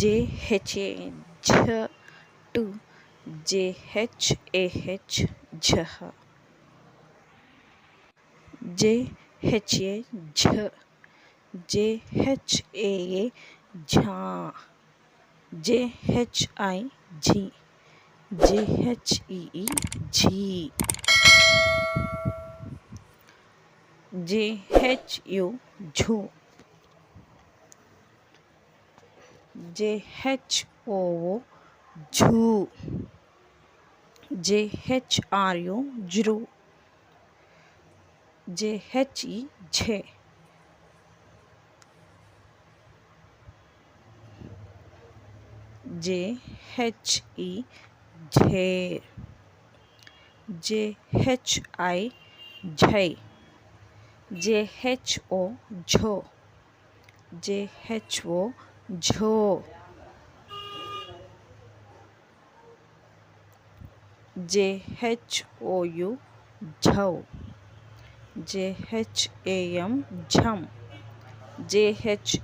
JHA to JHAH JHA JHA JHAA JHA JHI G JHEE G JHU JHU JHOO JHO JHRU JRU JHE J JHE J JHI J JHO JHO JHO JHO JHOU JHO JHAM JHAM JHAI